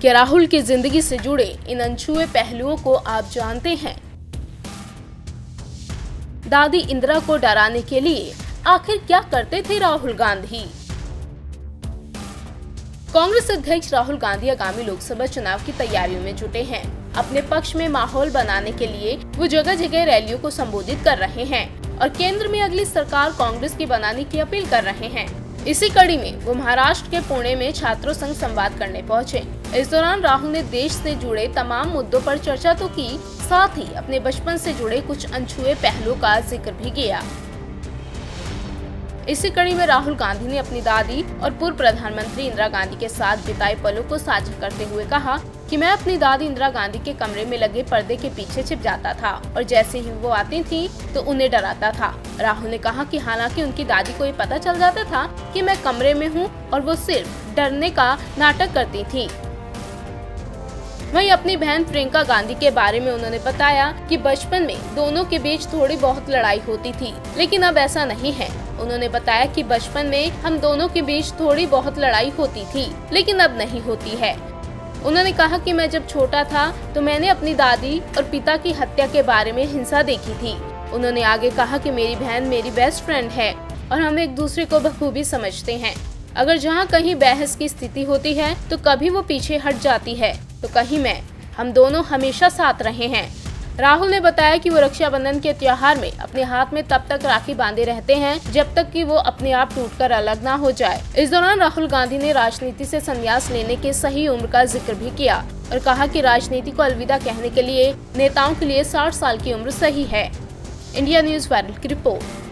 क्या राहुल की जिंदगी से जुड़े इन अनछुए पहलुओं को आप जानते हैं? दादी इंदिरा को डराने के लिए आखिर क्या करते थे राहुल गांधी? कांग्रेस अध्यक्ष राहुल गांधी आगामी लोकसभा चुनाव की तैयारियों में जुटे हैं। अपने पक्ष में माहौल बनाने के लिए वो जगह जगह रैलियों को संबोधित कर रहे हैं और केंद्र में अगली सरकार कांग्रेस की बनाने की अपील कर रहे हैं। इसी कड़ी में वो महाराष्ट्र के पुणे में छात्रों संग संवाद करने पहुंचे। इस दौरान राहुल ने देश से जुड़े तमाम मुद्दों पर चर्चा तो की, साथ ही अपने बचपन से जुड़े कुछ अनछुए पहलुओं का जिक्र भी किया। इसी कड़ी में राहुल गांधी ने अपनी दादी और पूर्व प्रधानमंत्री इंदिरा गांधी के साथ बिताए पलों को साझा करते हुए कहा कि मैं अपनी दादी इंदिरा गांधी के कमरे में लगे पर्दे के पीछे छिप जाता था और जैसे ही वो आती थी तो उन्हें डराता था। राहुल ने कहा कि हालांकि उनकी दादी को ये पता चल जाता था कि मैं कमरे में हूँ और वो सिर्फ डरने का नाटक करती थी। वहीं अपनी बहन प्रियंका गांधी के बारे में उन्होंने बताया कि बचपन में दोनों के बीच थोड़ी बहुत लड़ाई होती थी, लेकिन अब ऐसा नहीं है। उन्होंने बताया कि बचपन में हम दोनों के बीच थोड़ी बहुत लड़ाई होती थी, लेकिन अब नहीं होती है। उन्होंने कहा कि मैं जब छोटा था तो मैंने अपनी दादी और पिता की हत्या के बारे में हिंसा देखी थी। उन्होंने आगे कहा कि मेरी बहन मेरी बेस्ट फ्रेंड है और हम एक दूसरे को बखूबी समझते हैं। अगर जहाँ कहीं बहस की स्थिति होती है तो कभी वो पीछे हट जाती है तो कहीं मैं, हम दोनों हमेशा साथ रहे हैं। राहुल ने बताया कि वो रक्षाबंधन के त्योहार में अपने हाथ में तब तक राखी बांधे रहते हैं जब तक कि वो अपने आप टूटकर अलग ना हो जाए। इस दौरान राहुल गांधी ने राजनीति से संन्यास लेने के सही उम्र का जिक्र भी किया और कहा कि राजनीति को अलविदा कहने के लिए नेताओं के लिए 60 साल की उम्र सही है। इंडिया न्यूज़ वायरल की रिपोर्ट।